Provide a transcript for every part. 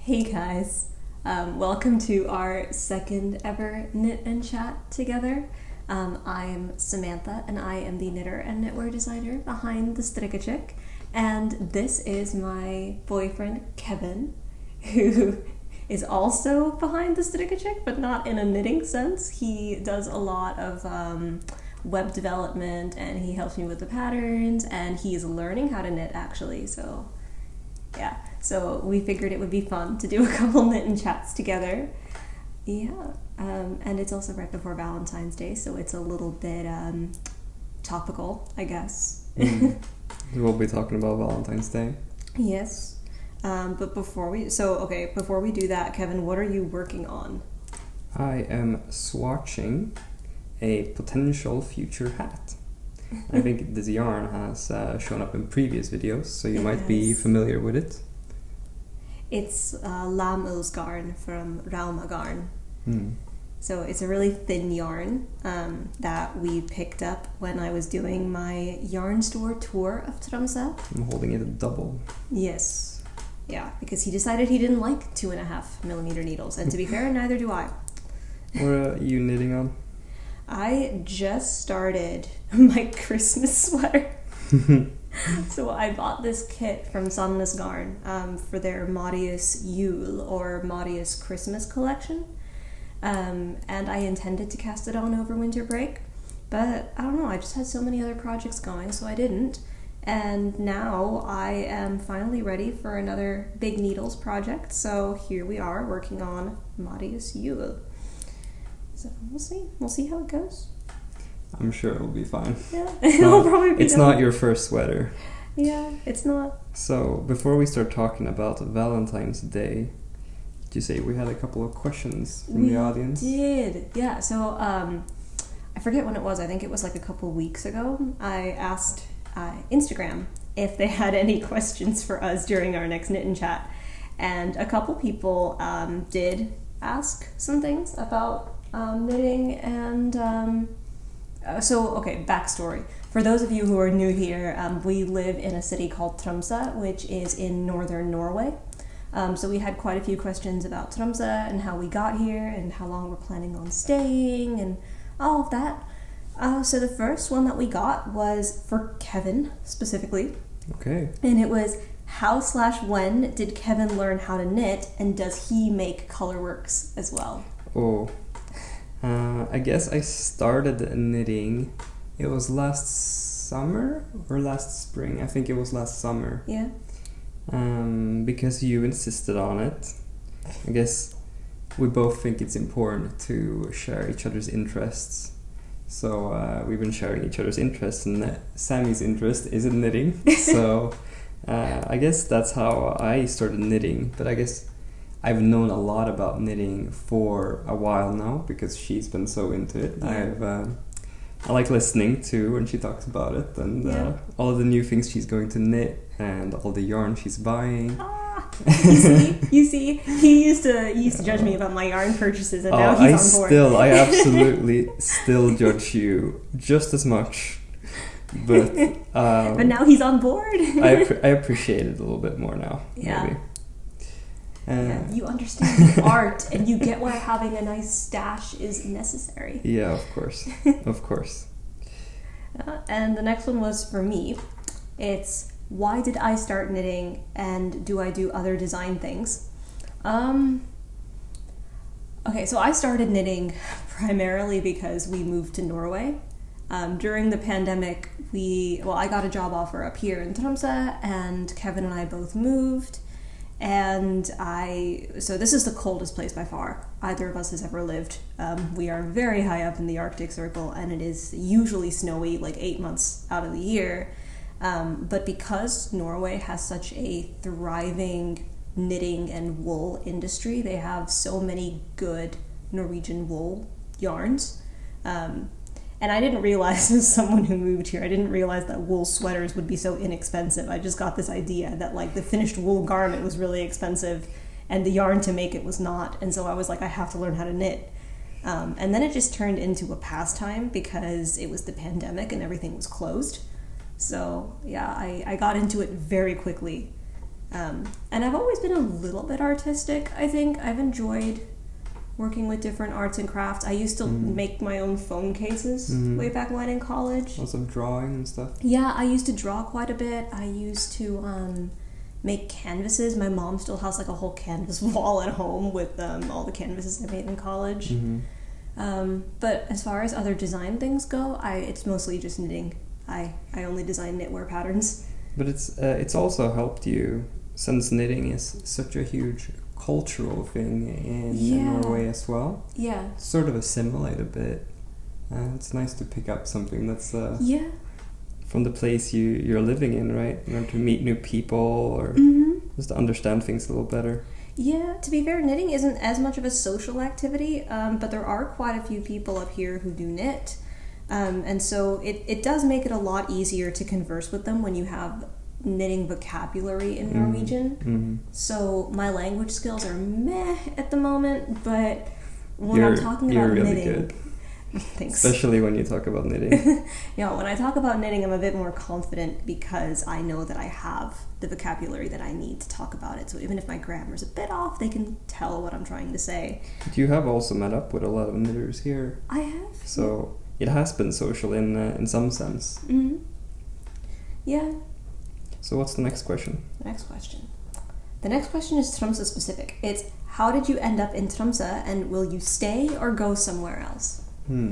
Hey guys, welcome to our second ever knit and chat together. I'm Samantha and I am the knitter and knitwear designer behind the Strikkechick, and this is my boyfriend Kevin, who is also behind the Strikkechick, but not in a knitting sense. He does a lot of web development and he helps me with the patterns, and he's learning how to knit actually, so yeah. So we figured it would be fun to do a couple knit and chats together. Yeah, and it's also right before Valentine's Day, so it's a little bit topical, I guess. We'll be talking about Valentine's Day. Yes, but before we do that, Kevin, what are you working on? I am swatching a potential future hat. I think this yarn has shown up in previous videos, so you might be familiar with it. It's Lamullsgarn from Rauma garn. Hmm. So it's a really thin yarn that we picked up when I was doing my yarn store tour of Tromsø. I'm holding it a double. Yes. Yeah, because he decided he didn't like 2.5mm needles, and to be fair, neither do I. What are you knitting on? I just started my Christmas sweater. So I bought this kit from Sandnes Garn for their Marius Jul or Marius Christmas collection. And I intended to cast it on over winter break, but I don't know, I just had so many other projects going, so I didn't. And now I am finally ready for another big needles project, so here we are working on Marius Jul. So we'll see how it goes. I'm sure it'll be fine. Yeah, it'll probably be It's not your first sweater. Yeah, it's not. So, before we start talking about Valentine's Day, did you say we had a couple of questions from the audience? We did, yeah. So, I forget when it was. I think it was like a couple weeks ago. I asked Instagram if they had any questions for us during our next knit and chat. And a couple people did ask some things about knitting and... okay, backstory. For those of you who are new here, we live in a city called Tromsø, which is in Northern Norway. So we had quite a few questions about Tromsø and how we got here and how long we're planning on staying and all of that. So the first one that we got was for Kevin, specifically. Okay. And it was, how/when did Kevin learn how to knit, and does he make colorworks as well? Oh. I guess I started knitting, it was last summer or last spring? I think it was last summer. Yeah. Because you insisted on it. I guess we both think it's important to share each other's interests. So we've been sharing each other's interests, and Sammy's interest is in knitting. So I guess that's how I started knitting, but I guess I've known a lot about knitting for a while now because she's been so into it. Yeah. I like listening to when she talks about it, and all of the new things she's going to knit and all the yarn she's buying. You see, he used to judge me about my yarn purchases, and now he's on board. I absolutely still judge you just as much, but now he's on board. I appreciate it a little bit more now. Yeah. Maybe. Yeah, you understand the art, and you get why having a nice stash is necessary. Yeah, of course. Of course. And the next one was for me. It's, why did I start knitting, and do I do other design things? Okay, so I started knitting primarily because we moved to Norway. During the pandemic, I got a job offer up here in Tromsø, and Kevin and I both moved. And so this is the coldest place by far either of us has ever lived. We are very high up in the Arctic Circle, and it is usually snowy like 8 months out of the year. But because Norway has such a thriving knitting and wool industry, they have so many good Norwegian wool yarns. And I didn't realize, as someone who moved here, I didn't realize that wool sweaters would be so inexpensive. I just got this idea that like the finished wool garment was really expensive and the yarn to make it was not. And so I was like, I have to learn how to knit. And then it just turned into a pastime because it was the pandemic and everything was closed. So yeah, I got into it very quickly. And I've always been a little bit artistic, I think. I've enjoyed working with different arts and crafts. I used to make my own phone cases way back when in college. Lots of drawing and stuff. Yeah, I used to draw quite a bit. I used to make canvases. My mom still has like a whole canvas wall at home with all the canvases I made in college. But as far as other design things go, it's mostly just knitting. I only design knitwear patterns. But it's also helped you, since knitting is such a huge cultural thing in Norway as well. Yeah. Sort of assimilate a bit. It's nice to pick up something that's from the place you're living in, right? You know, to meet new people or just to understand things a little better. Yeah, to be fair, knitting isn't as much of a social activity, but there are quite a few people up here who do knit. And so it does make it a lot easier to converse with them when you have knitting vocabulary in Norwegian. So my language skills are meh at the moment, but when I'm talking about really knitting... Good. Thanks. Especially when you talk about knitting. Yeah, when I talk about knitting, I'm a bit more confident because I know that I have the vocabulary that I need to talk about it. So even if my grammar's a bit off, they can tell what I'm trying to say. But you have also met up with a lot of knitters here. I have. So it has been social in some sense. Yeah. So what's the next question? The next question is Tromsø specific. It's, how did you end up in Tromsø, and will you stay or go somewhere else? Yeah,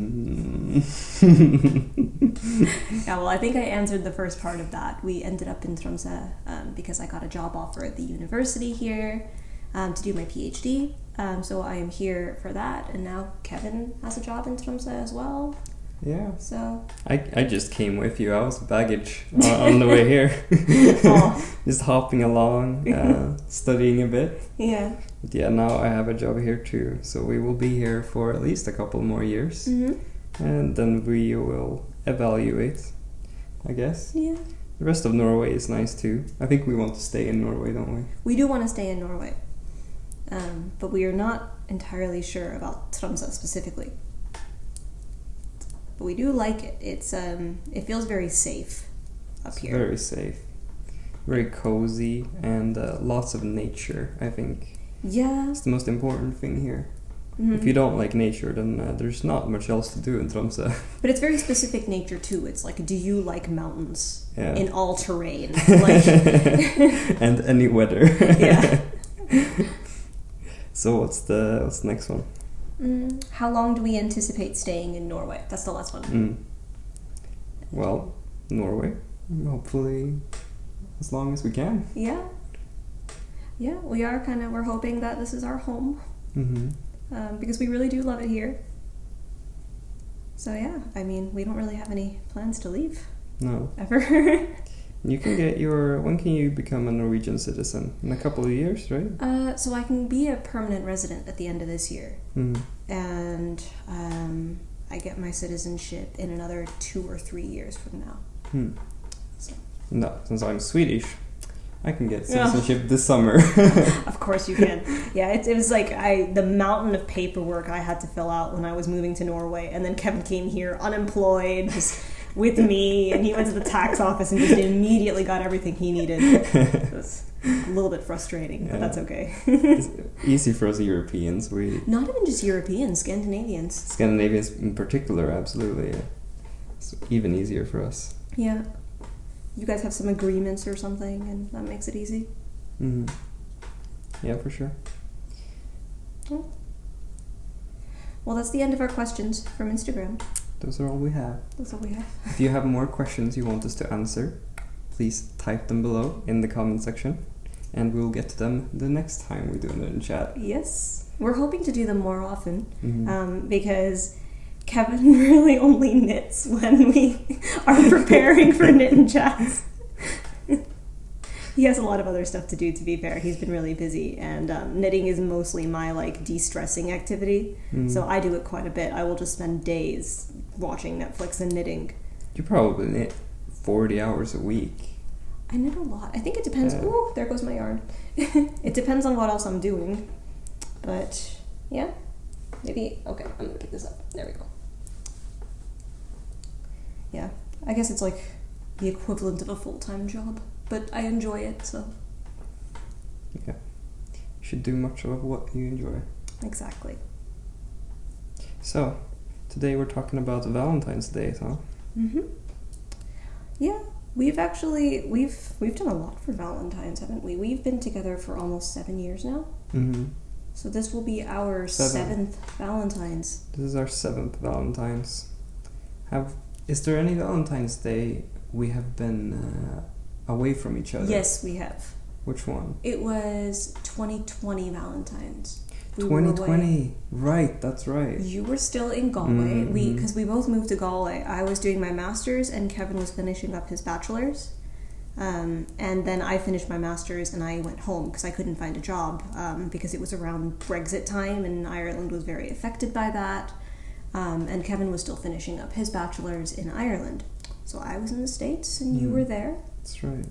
well, I think I answered the first part of that. We ended up in Tromsø because I got a job offer at the university here to do my PhD. So I am here for that, and now Kevin has a job in Tromsø as well. Yeah. So I just came with you. I was baggage on the way here. Just hopping along, studying a bit. Yeah. But yeah, now I have a job here too. So we will be here for at least a couple more years. And then we will evaluate, I guess. Yeah. The rest of Norway is nice too. I think we want to stay in Norway, don't we? We do want to stay in Norway. But we are not entirely sure about Tromsø specifically. But we do like it. It feels very safe up here. Very safe. Very cozy and lots of nature, I think. Yeah. It's the most important thing here. If you don't like nature, then there's not much else to do in Tromsø. But it's very specific nature too. It's like, do you like mountains in all terrain? Like and any weather. Yeah. So what's the next one? How long do we anticipate staying in Norway? That's the last one. Well, Norway. Hopefully as long as we can. Yeah. Yeah, we're hoping that this is our home. Because we really do love it here. So yeah, I mean, we don't really have any plans to leave. No. Ever. You can get when can you become a Norwegian citizen? In a couple of years, right? So I can be a permanent resident at the end of this year. And I get my citizenship in another 2 or 3 years from now. So. No, since I'm Swedish, I can get citizenship this summer. Of course you can. Yeah, it was like the mountain of paperwork I had to fill out when I was moving to Norway, and then Kevin came here unemployed, just with me, and he went to the tax office and just immediately got everything he needed. It was a little bit frustrating, but that's okay. It's easy for us Europeans. Not even just Europeans, Scandinavians. Scandinavians in particular, absolutely. Yeah. It's even easier for us. Yeah. You guys have some agreements or something, and that makes it easy. Yeah, for sure. Well, that's the end of our questions from Instagram. Those are all we have. If you have more questions you want us to answer, please type them below in the comment section, and we'll get to them the next time we do a chat. Yes. We're hoping to do them more often, because Kevin really only knits when we are preparing for knit and chats. He has a lot of other stuff to do, to be fair. He's been really busy, and knitting is mostly my de-stressing activity. So I do it quite a bit. I will just spend days watching Netflix and knitting. You probably knit 40 hours a week. I knit a lot. I think it depends. Oh, there goes my yarn. It depends on what else I'm doing. But yeah, maybe. Okay, I'm gonna pick this up. There we go. Yeah, I guess it's like the equivalent of a full-time job, but I enjoy it, so. Yeah. You should do much of what you enjoy. Exactly. So, today we're talking about Valentine's Day, huh? Yeah, we've done a lot for Valentine's, haven't we? We've been together for almost 7 years now. So this will be our 7th Valentine's. This is our 7th Valentine's. Is there any Valentine's Day we have been away from each other? Yes, we have. Which one? It was 2020 Valentine's. 2020, right, that's right. You were still in Galway, because we both moved to Galway. I was doing my master's and Kevin was finishing up his bachelor's. And then I finished my master's and I went home because I couldn't find a job because it was around Brexit time and Ireland was very affected by that. And Kevin was still finishing up his bachelor's in Ireland. So I was in the States and you were there. That's right.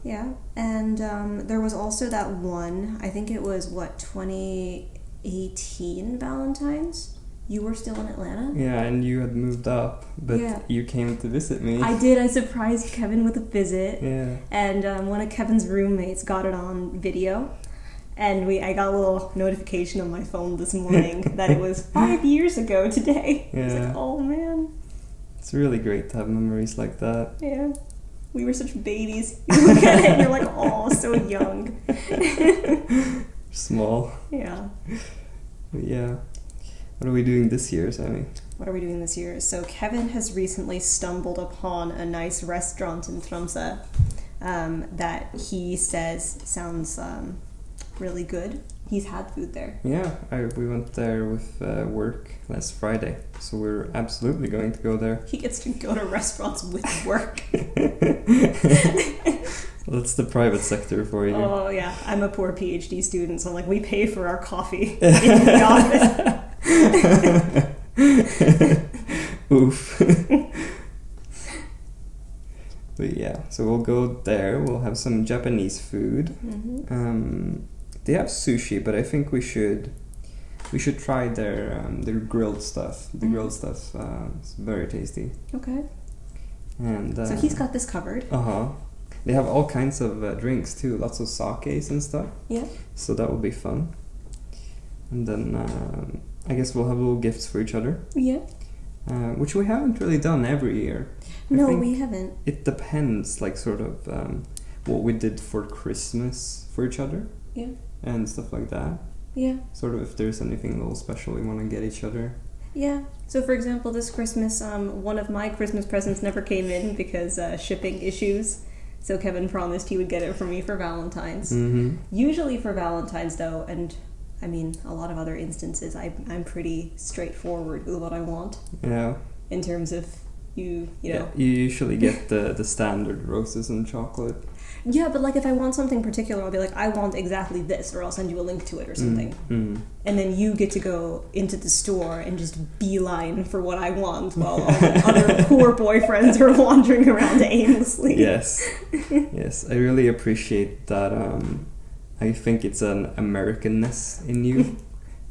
Yeah, and there was also that one, I think it was, 2018 Valentine's? You were still in Atlanta? Yeah, and you had moved up, but you came to visit me. I did. I surprised Kevin with a visit. Yeah. And one of Kevin's roommates got it on video. And I got a little notification on my phone this morning that it was 5 years ago today. Yeah. I was like, oh man. It's really great to have memories like that. Yeah. We were such babies. You look at it and you're like, oh, so young. Small. Yeah. But yeah. What are we doing this year, Sammy? What are we doing this year? So Kevin has recently stumbled upon a nice restaurant in Tromsø that he says sounds really good. He's had food there. Yeah, we went there with work last Friday, so we're absolutely going to go there. He gets to go to restaurants with work. That's the private sector for you. Oh yeah, I'm a poor PhD student, so we pay for our coffee in the office. Oof. But yeah, so we'll go there. We'll have some Japanese food. They have sushi, but I think we should try their grilled stuff. The grilled stuff is very tasty. Okay. And so he's got this covered. They have all kinds of drinks too, lots of sakes and stuff. Yeah. So that will be fun. And then I guess we'll have little gifts for each other. Yeah. Which we haven't really done every year. No, we haven't. It depends, sort of what we did for Christmas for each other. Yeah. And stuff like that. Yeah. Sort of if there's anything a little special we want to get each other. Yeah. So for example, this Christmas, one of my Christmas presents never came in because shipping issues. So Kevin promised he would get it for me for Valentine's. Usually for Valentine's though, and I mean a lot of other instances, I'm pretty straightforward with what I want. Yeah. In terms of you know. You usually get the standard roses and chocolate. Yeah, but if I want something particular, I'll be like, I want exactly this, or I'll send you a link to it or something. And then you get to go into the store and just beeline for what I want while all the other poor boyfriends are wandering around aimlessly. Yes. Yes, I really appreciate that. I think it's an Americanness in you.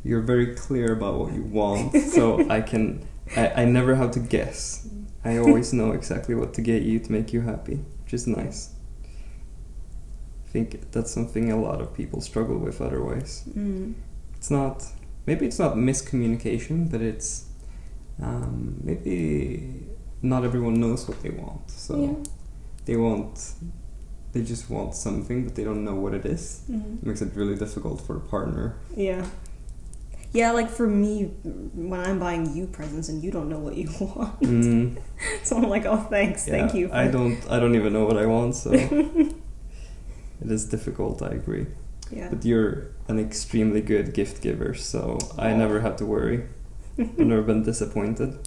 You're very clear about what you want, so I never have to guess. I always know exactly what to get you to make you happy, which is nice. I think that's something a lot of people struggle with otherwise. Maybe it's not miscommunication, but it's maybe not everyone knows what they want. So they just want something, but they don't know what it is. It makes it really difficult for a partner. Yeah. Yeah, for me, when I'm buying you presents and you don't know what you want. So I'm like, oh, thanks, thank you. I don't even know what I want, so it is difficult, I agree. Yeah. But you're an extremely good gift giver, so I never have to worry. I've never been disappointed.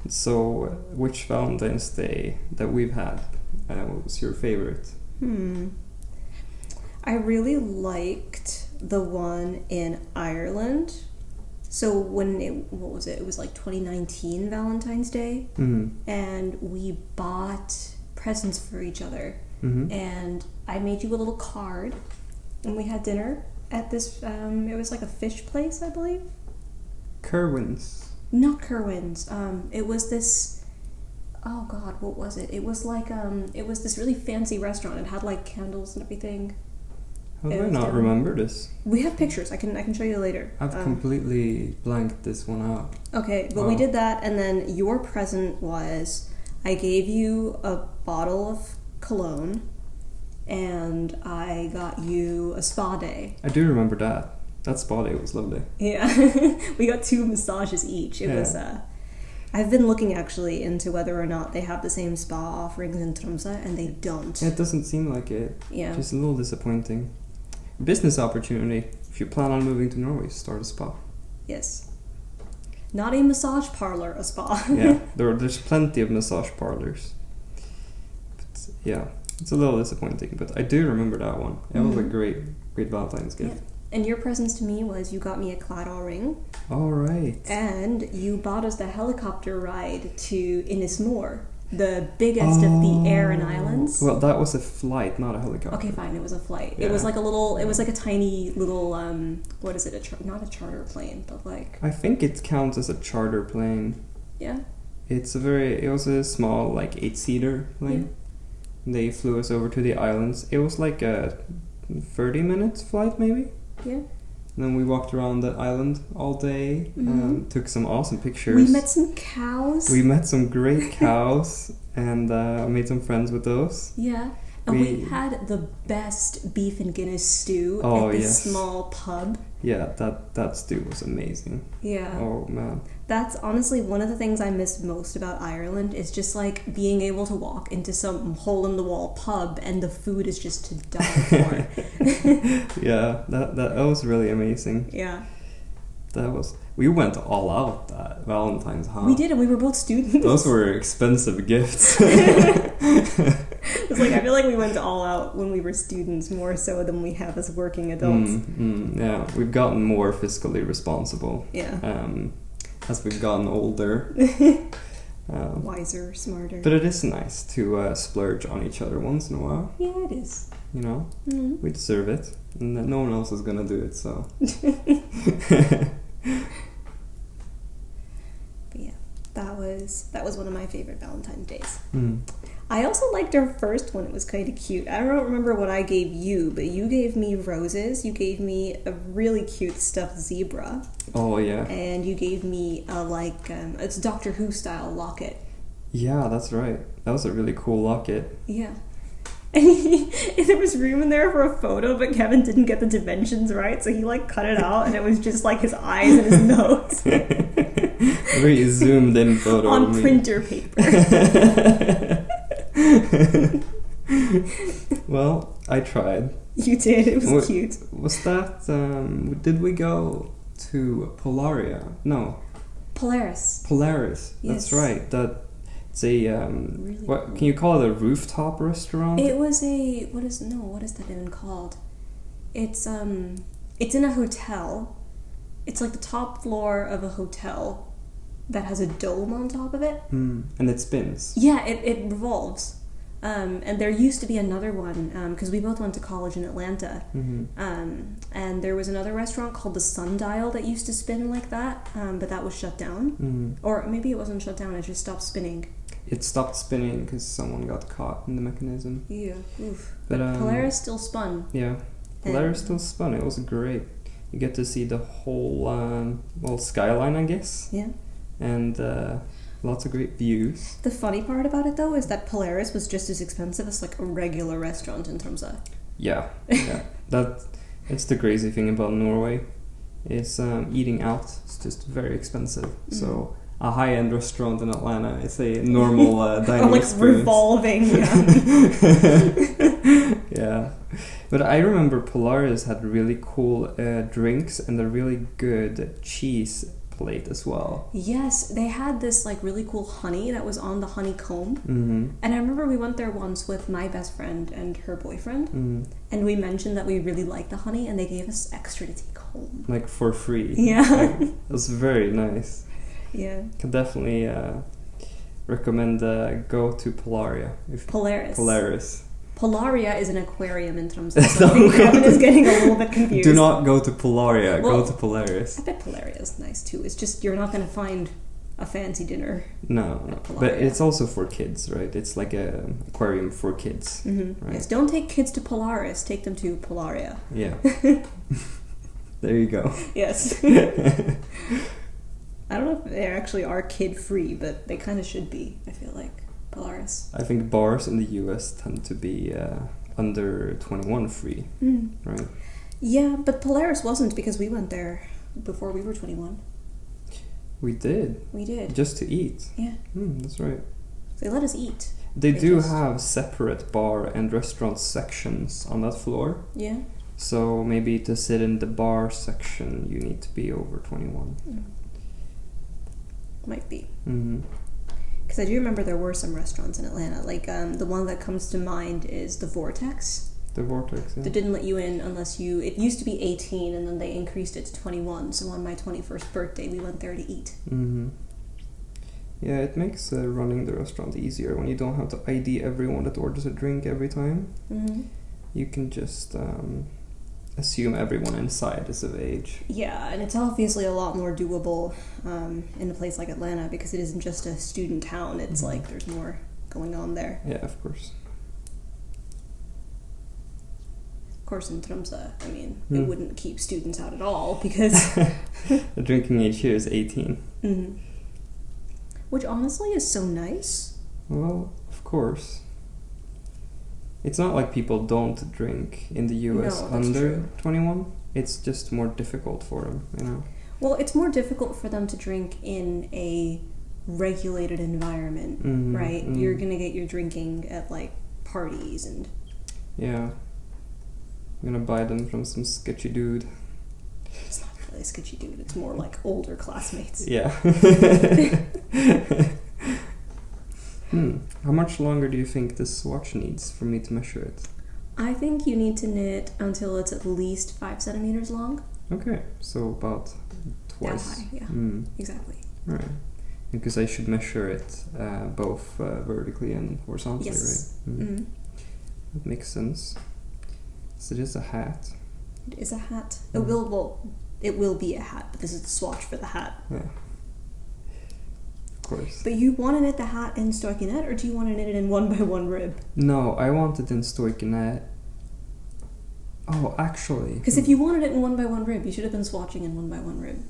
So, which Valentine's Day that we've had, what was your favorite? I really liked the one in Ireland. So what was it? It was 2019 Valentine's Day. And we bought presents for each other. And I made you a little card. And we had dinner at this, it was a fish place, I believe. Kerwin's. Not Kerwin's. It was this, oh God, what was it? It was it was this really fancy restaurant. It had candles and everything. How do I not remember this? We have pictures. I can show you later. I've completely blanked this one out. Okay, but we did that, and then your present was I gave you a bottle of cologne, and I got you a spa day. I do remember that. That spa day was lovely. Yeah, we got 2 massages each. It was. I've been looking actually into whether or not they have the same spa offerings in Tromsø, and they don't. Yeah, it doesn't seem like it. Yeah, just a little disappointing. Business opportunity. If you plan on moving to Norway, start a spa. Yes. Not a massage parlor, a spa. Yeah, there's plenty of massage parlors. But yeah, it's a little disappointing, but I do remember that one. It was a great Valentine's gift. Yeah. And your presents to me was you got me a Claddagh ring. All right. And you bought us the helicopter ride to Innismore, the biggest of the Aran Islands. Well, that was a flight, not a helicopter. Okay, fine. It was a flight. Yeah. It was like a little. It was like a tiny little. What is it? Not a charter plane, but like. I think it counts as a charter plane. Yeah. It was a small, like 8-seater plane. Yeah. They flew us over to the islands. It was like a 30-minute flight, maybe. Yeah. And then we walked around the island all day, took some awesome pictures. We met some cows. We met some great cows and made some friends with those. Yeah. And we had the best beef and Guinness stew at this small pub. Yeah, that stew was amazing. Yeah. Oh, man. That's honestly one of the things I miss most about Ireland is just like being able to walk into some hole-in-the-wall pub and the food is just to die for. Yeah, that was really amazing. Yeah. We went all out at Valentines, huh? We did, and we were both students. Those were expensive gifts. It's like I feel like we went all out when we were students more so than we have as working adults. Yeah, we've gotten more fiscally responsible. Yeah. As we've gotten older. Wiser, smarter. But it is nice to splurge on each other once in a while. Yeah, it is. You know, we deserve it, and no one else is gonna do it. So. But yeah, that was one of my favorite Valentine's days. I also liked our first one. It was kind of cute. I don't remember what I gave you, but you gave me roses. You gave me a really cute stuffed zebra. Oh, yeah. And you gave me it's Doctor Who style locket. Yeah, that's right. That was a really cool locket. Yeah. And there was room in there for a photo, but Kevin didn't get the dimensions right, so he cut it out, and it was just his eyes and his nose. Very zoomed in photo on of me. Printer paper. Well, I tried. You did. It was cute. Was that? Did we go to Polaria? No. Polaris. Yes. That's right. It's a really what cool. Can you call it a rooftop restaurant? It was a what is that even called? It's in a hotel. It's like the top floor of a hotel that has a dome on top of it. And it spins. Yeah, it revolves. And there used to be another one, because we both went to college in Atlanta. And there was another restaurant called the Sundial that used to spin like that, but that was shut down. Or maybe it wasn't shut down, it just stopped spinning. It stopped spinning because someone got caught in the mechanism. Yeah, oof. But Polaris still spun. Yeah, Polaris still spun. It was great. You get to see the whole, skyline, I guess. Yeah. And lots of great views. The funny part about it, though, is that Polaris was just as expensive as a regular restaurant in Tromsø. Yeah. That's the crazy thing about Norway. Is eating out. It's just very expensive. So a high-end restaurant in Atlanta is a normal dining experience. Revolving. Yeah. But I remember Polaris had really cool drinks and a really good cheese plate as well. Yes, they had this really cool honey that was on the honeycomb. And I remember we went there once with my best friend and her boyfriend, and we mentioned that we really liked the honey, and they gave us extra to take home. For free. Yeah. It was very nice. Yeah. Can definitely recommend go to Polaria. Polaris. Polaria is an aquarium in Tromsø, so I think Kevin is getting a little bit confused. Do not go to Polaria, go to Polaris. I bet Polaria is nice too. It's just you're not going to find a fancy dinner. No. But it's also for kids, right? It's like a aquarium for kids. Mm-hmm. Right? Yes, don't take kids to Polaris. Take them to Polaria. Yeah. There you go. Yes. I don't know if they actually are kid-free, but they kind of should be, I feel like, Polaris. I think bars in the US tend to be under 21 free, right? Yeah, but Polaris wasn't because we went there before we were 21. We did. We did. Just to eat. Yeah. That's right. They let us eat. They do have separate bar and restaurant sections on that floor. Yeah. So maybe to sit in the bar section, you need to be over 21. Might be. Because I do remember there were some restaurants in Atlanta. Like, the one that comes to mind is the Vortex. The Vortex, yeah. They didn't let you in unless you... It used to be 18, and then they increased it to 21. So on my 21st birthday, we went there to eat. Yeah, it makes running the restaurant easier when you don't have to ID everyone that orders a drink every time. You can just assume everyone inside is of age. Yeah, and it's obviously a lot more doable in a place like Atlanta because it isn't just a student town. It's like there's more going on there. Yeah, of course. Of course, in Tromsø, I mean, it wouldn't keep students out at all because... The drinking age here is 18. Which honestly is so nice. Well, of course. It's not like people don't drink in the US under 21. It's just more difficult for them, you know? Well, it's more difficult for them to drink in a regulated environment, right? You're gonna get your drinking at, like, parties and... Yeah. I'm gonna buy them from some sketchy dude. It's not really a sketchy dude. It's more like older classmates. Yeah. How much longer do you think this swatch needs for me to measure it? I think you need to knit until it's at least 5 centimeters long. Okay, so about twice. That high, yeah. Exactly. Right. Because I should measure it both vertically and horizontally, yes. Right? That makes sense. So it is a hat. It is a hat. It will be a hat, but this is the swatch for the hat. Yeah. Of course. But you want to knit the hat in stockinette, or do you want to knit it in 1x1 rib? No, I want it in stockinette. Oh, actually. Because if you wanted it in 1x1 rib, you should have been swatching in 1x1 rib.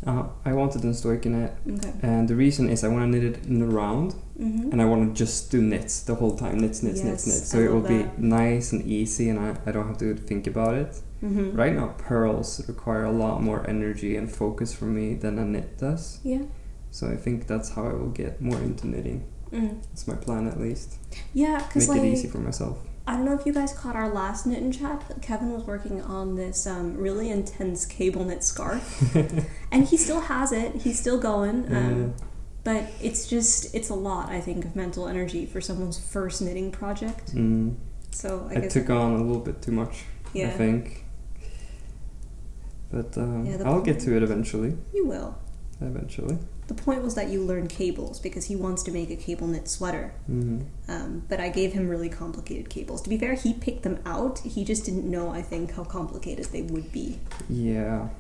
I want it in stockinette. Okay. And the reason is I want to knit it in a round, and I want to just do knits the whole time. Knits. So it will be nice and easy, and I don't have to think about it. Right now, pearls require a lot more energy and focus from me than a knit does. Yeah. So I think that's how I will get more into knitting. That's my plan, at least. Yeah, because make it easy for myself. I don't know if you guys caught our last knit and chat, but Kevin was working on this really intense cable knit scarf. And he still has it. He's still going. But it's a lot, I think, of mental energy for someone's first knitting project. So I guess took on a little bit too much, I think. But I'll get to it eventually. You will. Eventually. The point was that you learn cables because he wants to make a cable knit sweater. But I gave him really complicated cables. To be fair, he picked them out. He just didn't know, I think, how complicated they would be. Yeah.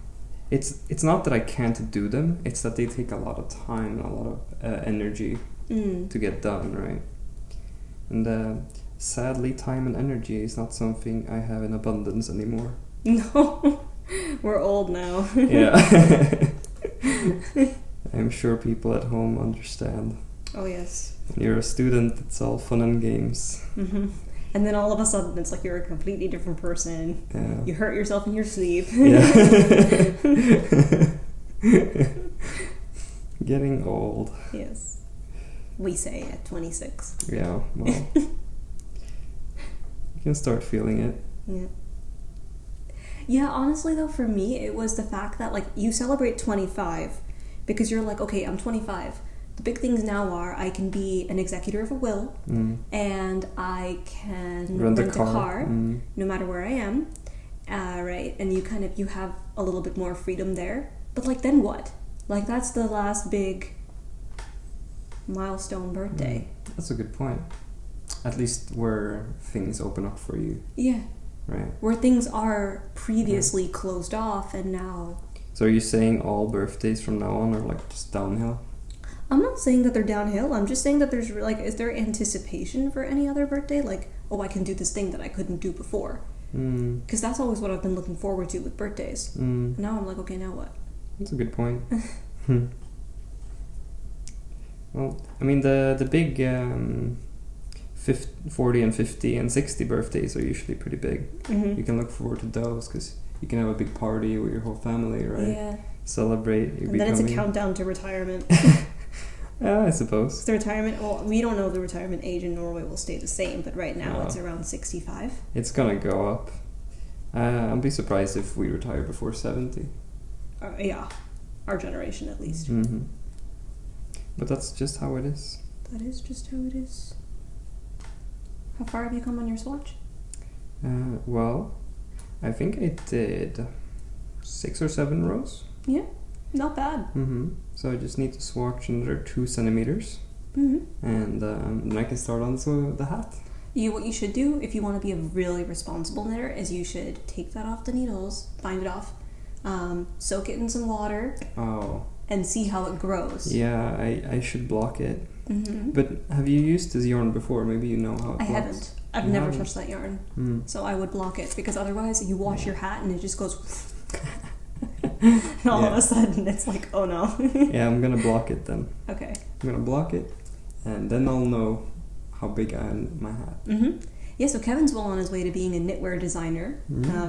It's not that I can't do them. It's that they take a lot of time and a lot of energy to get done, right? And sadly, time and energy is not something I have in abundance anymore. No. We're old now. Yeah. I'm sure people at home understand. Oh, yes. When you're a student, it's all fun and games. And then all of a sudden, it's like you're a completely different person. Yeah. You hurt yourself in your sleep. Yeah. Getting old. Yes. We say at 26. Yeah, well. You can start feeling it. Yeah. Yeah, honestly, though, for me, it was the fact that, like, you celebrate 25 because you're like, okay, I'm 25. The big things now are I can be an executor of a will and I can rent a car no matter where I am, right? And you have a little bit more freedom there. But, like, then what? Like, that's the last big milestone birthday. That's a good point. At least where things open up for you. Yeah. Right. Where things are previously closed off and now... So are you saying all birthdays from now on are like just downhill? I'm not saying that they're downhill. I'm just saying that there's like, is there anticipation for any other birthday? Like, oh, I can do this thing that I couldn't do before. Because that's always what I've been looking forward to with birthdays. And now I'm like, okay, now what? That's a good point. Well, I mean, the big 40 and 50 and 60 birthdays are usually pretty big. You can look forward to those because you can have a big party with your whole family, right? Yeah. Celebrate. And then it's a countdown to retirement. I suppose. The retirement, well, we don't know if the retirement age in Norway will stay the same, but right now it's around 65. It's gonna go up. I'll be surprised if we retire before 70. Yeah, our generation at least. But that's just how it is. That is just how it is. How far have you come on your Swatch? Well, I think I did 6 or 7 rows. Yeah, not bad. So I just need to swatch another 2 centimeters. And then I can start on the hat. What you should do, if you want to be a really responsible knitter, is you should take that off the needles, bind it off, soak it in some water, and see how it grows. Yeah, I should block it. But have you used this yarn before? Maybe you know how it I blocks. haven't. I've never touched that yarn. So I would block it, because otherwise you wash your hat and it just goes... and all of a sudden it's like, oh no. Yeah, I'm gonna block it then. Okay. I'm gonna block it, and then I'll know how big I am my hat. Yeah, so Kevin's well on his way to being a knitwear designer,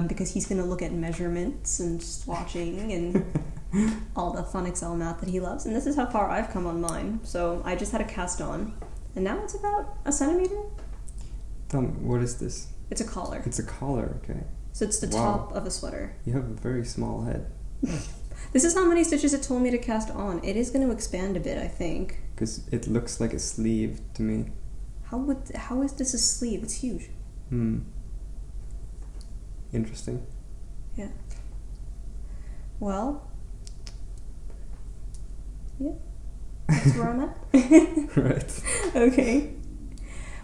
because he's going to look at measurements and swatching and all the fun Excel math that he loves. And this is how far I've come on mine. So I just had a cast on, and now it's about 1 centimeter. Tell me, what is this? It's a collar. It's a collar, okay. So it's the top of a sweater. You have a very small head. This is how many stitches it told me to cast on. It is going to expand a bit, I think. Because it looks like a sleeve to me. How is this a sleeve? It's huge. Interesting. Yeah. Well. Yeah. That's where I'm at. Right. Okay.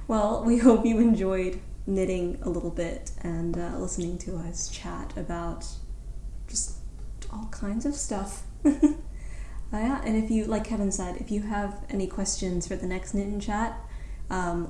Well, we hope you enjoyed knitting a little bit and listening to us chat about just all kinds of stuff. Yeah, and if you, like Kevin said, if you have any questions for the next Knit and Chat,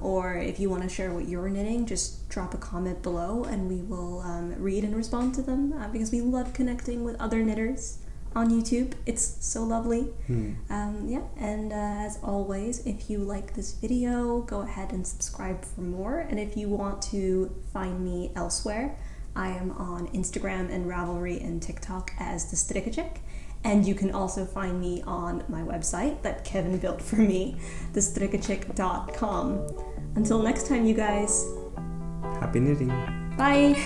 or if you want to share what you're knitting, just drop a comment below and we will read and respond to them, because we love connecting with other knitters on YouTube. It's so lovely. Yeah, and as always, if you like this video, go ahead and subscribe for more. And if you want to find me elsewhere, I am on Instagram and Ravelry and TikTok as the Strikkechick. And you can also find me on my website that Kevin built for me, thestrikkechick.com. Until next time, you guys. Happy knitting. Bye.